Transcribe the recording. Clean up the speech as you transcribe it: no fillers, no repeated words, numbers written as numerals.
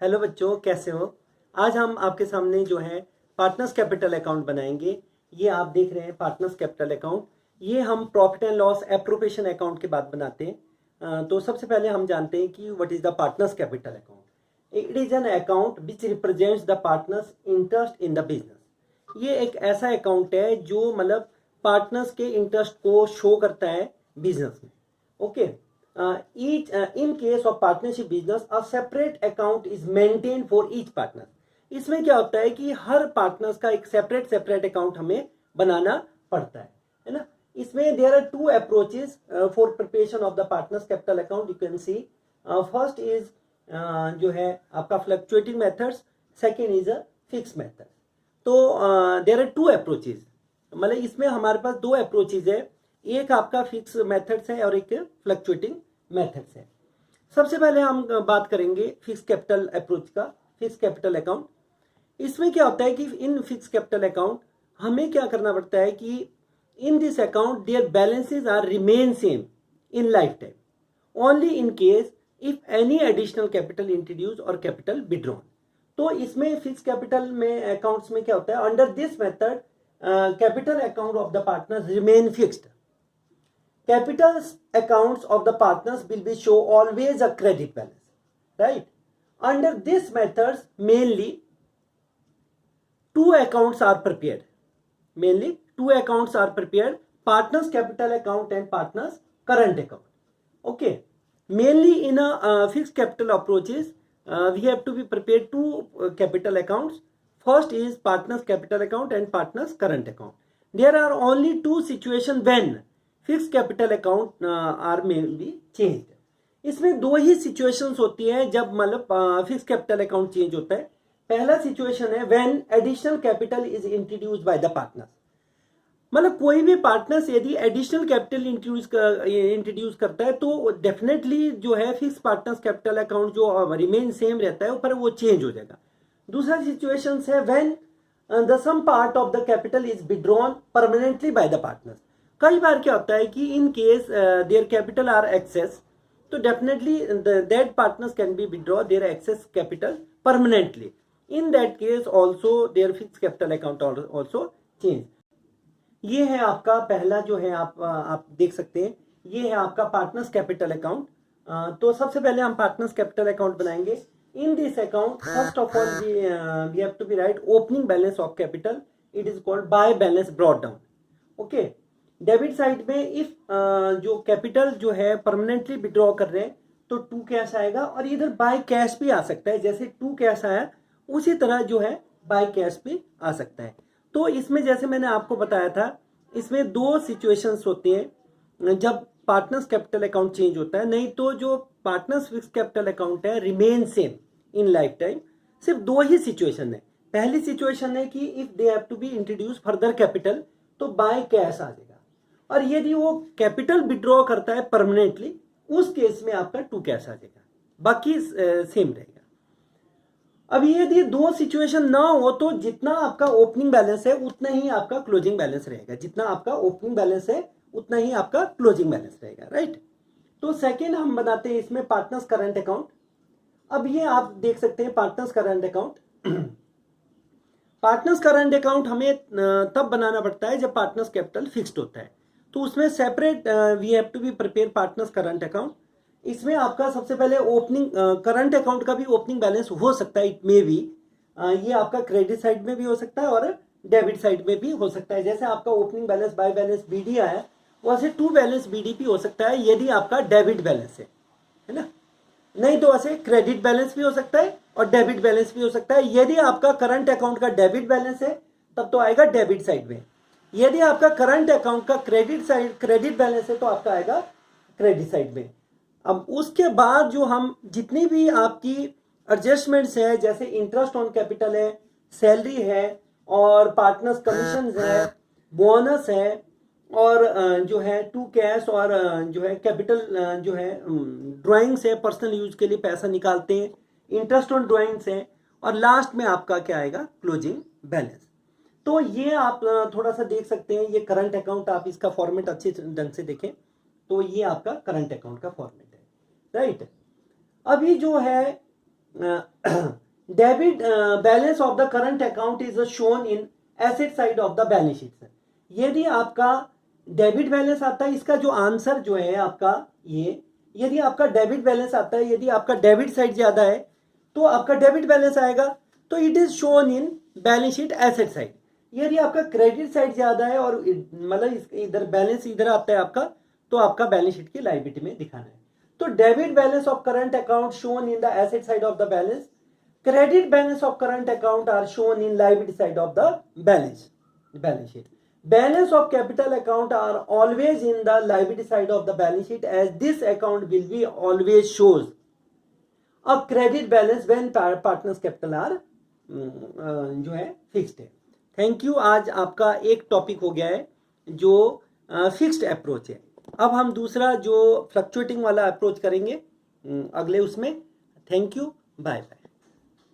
Hello बच्चों, कैसे हो। आज हम आपके सामने जो है पार्टनर्स कैपिटल अकाउंट बनाएंगे। ये आप देख रहे हैं पार्टनर्स कैपिटल अकाउंट। ये हम profit and loss appropriation account के बाद बनाते हैं। तो सबसे पहले हम जानते हैं कि what is the partners capital account. It is an account which represents the partners interest in the business. ये एक ऐसा अकाउंट है जो मतलब पार्टनर्स के इंटरेस्ट को शो करता है बिजनेस में। Okay, each in case of partnership business a separate account is maintained for each partner। इसमें क्या होता है कि हर पार्टनर्स का एक सेपरेट अकाउंट हमें बनाना पड़ता है ना। इसमें there are two approaches for preparation of the partners capital account. You can see first is जो है आपका fluctuating methods, second is a fix method. तो देयर आर टू अप्रोचेस, मतलब इसमें हमारे पास दो अप्रोचेज है, एक आपका फिक्स मेथड्स है और एक फ्लक्चुएटिंग मेथड्स है। सबसे पहले हम बात करेंगे फिक्स कैपिटल अप्रोच का, फिक्स कैपिटल अकाउंट। इसमें क्या होता है कि इन फिक्स कैपिटल अकाउंट हमें क्या करना पड़ता है कि in this account there balances are remain same in life time only in case if any additional capital introduce और कैपिटल विड्रॉन। तो इसमें फिक्स कैपिटल में अकाउंट्स में क्या होता है, under this method capital account of the partners remain fixed. Capital accounts of the partners will be show always a credit balance, right? Under this methods mainly two accounts are prepared. Mainly two accounts are prepared: partners capital account and partners current account. Okay, mainly in a fixed capital approaches we have to be prepared two capital accounts. First is partners capital account and partners current account. There are only two situations when fix capital account are may be change. इसमें दो ही situations होती है जब मतलब fix capital account change होता है। पहला situation है when additional capital is introduced by the partners. मतलब कोई भी पार्टनर्स यदि एडिशनल कैपिटल इंट्रोड्यूस करता है तो डेफिनेटली जो है फिक्स पार्टनर्स कैपिटल अकाउंट जो रिमेन सेम रहता है ऊपर वो चेंज हो जाएगा। दूसरा सिचुएशन है when the some part of the capital is withdrawn permanently by the partners. कई बार क्या होता है कि in case their capital are excess, तो definitely that partners can be withdraw their excess capital permanently. In that case also their fix capital account also change. ये है आपका पहला जो है आप देख सकते हैं, ये है आपका पार्टनर्स कैपिटल अकाउंट। तो सबसे पहले हम पार्टनर्स कैपिटल अकाउंट बनाएंगे। In this account first of all we have to be write opening balance of capital, it is called by balance brought down. Okay, debit side में if जो capital जो है permanently withdraw कर रहे हैं तो to cash आएगा, और इधर बाय कैश भी आ सकता है। जैसे टू कैश आया उसी तरह जो है बाय कैश भी आ सकता है। तो इसमें जैसे मैंने आपको बताया था, इसमें दो सिचुएशंस होती हैं जब पार्टनर्स कैपिटल अकाउंट चेंज होता है, नहीं तो जो पार्टनर्स फिक्स कैपिटल अकाउंट है remain same in life time. सिर्फ दो ही सिचुएशन है। पहली सिचुएशन है कि if they have to be introduce further capital तो बाय कैश आ जाएगा, और यदि वो कैपिटल विड्रॉ करता है परमानेंटली उस केस में आपका टू कैश आ जाएगा, बाकी सेम रहेगा। अब यदि दो सिचुएशन ना हो तो जितना आपका ओपनिंग बैलेंस है उतना ही आपका क्लोजिंग बैलेंस रहेगा, जितना आपका ओपनिंग बैलेंस है उतना ही आपका क्लोजिंग बैलेंस रहेगा, राइट। तो सेकेंड हम बनाते हैं इसमें पार्टनर्स करंट अकाउंट। अब ये आप देख सकते हैं partners current account. Partners current account हमें तब बनाना पड़ता है जब पार्टनर्स कैपिटल फिक्स्ड होता है, तो उसमें separate we have to be prepare partners current account. इसमें आपका सबसे पहले ओपनिंग करंट अकाउंट का भी ओपनिंग बैलेंस हो सकता है, इट मे बी ये आपका क्रेडिट साइड में भी हो सकता है और डेबिट साइड में भी हो सकता है। जैसे आपका opening balance by balance BD आया, वैसे टू बैलेंस बीडी भी हो सकता है यदि आपका डेबिट बैलेंस है ना। नहीं तो वैसे क्रेडिट बैलेंस भी हो सकता है और डेबिट बैलेंस भी हो सकता है। यदि आपका करंट अकाउंट का डेबिट बैलेंस है तब तो आएगा डेबिट साइड में, यदि आपका करंट अकाउंट का क्रेडिट बैलेंस है तो आपका आएगा क्रेडिट साइड में। अब उसके बाद जो हम जितनी भी आपकी एडजस्टमेंट्स है, जैसे इंटरेस्ट ऑन कैपिटल है, सैलरी है और पार्टनर्स कमीशन है, बोनस है और जो है टू कैश और जो है कैपिटल जो है ड्राइंग्स है, पर्सनल यूज के लिए पैसा निकालते हैं, इंटरेस्ट ऑन ड्राइंग्स है, और लास्ट में आपका क्या आएगा क्लोजिंग बैलेंस। तो ये आप थोड़ा सा देख सकते हैं, ये करंट अकाउंट, आप इसका फॉर्मेट अच्छे ढंग से देखें तो ये आपका करंट अकाउंट का फॉर्मेट है, राइट। अभी जो है debit balance of the current account is shown in asset side of the balance sheet. यदि आपका डेबिट बैलेंस आता है, इसका जो आंसर जो है आपका ये, यदि आपका डेबिट बैलेंस आता है, यदि आपका डेबिट साइड ज्यादा है तो आपका डेबिट बैलेंस आएगा, तो it is shown in balance sheet asset side. यदि आपका क्रेडिट साइड ज्यादा है और मतलब इधर बैलेंस इधर आता है आपका, तो आपका बैलेंस शीट की लायबिलिटी में दिखाना है। तो debit balance of current account shown in the asset side of the balance, credit balance of current account are shown in liability side of the balance sheet. Balance of capital account are always in the liability side of the balance sheet, as this account will be always shows a credit balance when partners capital are जो है fixed है। Thank you. आज आपका एक topic हो गया है जो फिक्स्ड अप्रोच है। अब हम दूसरा जो फ्लक्चुएटिंग वाला अप्रोच करेंगे अगले उसमें। Thank you, bye bye.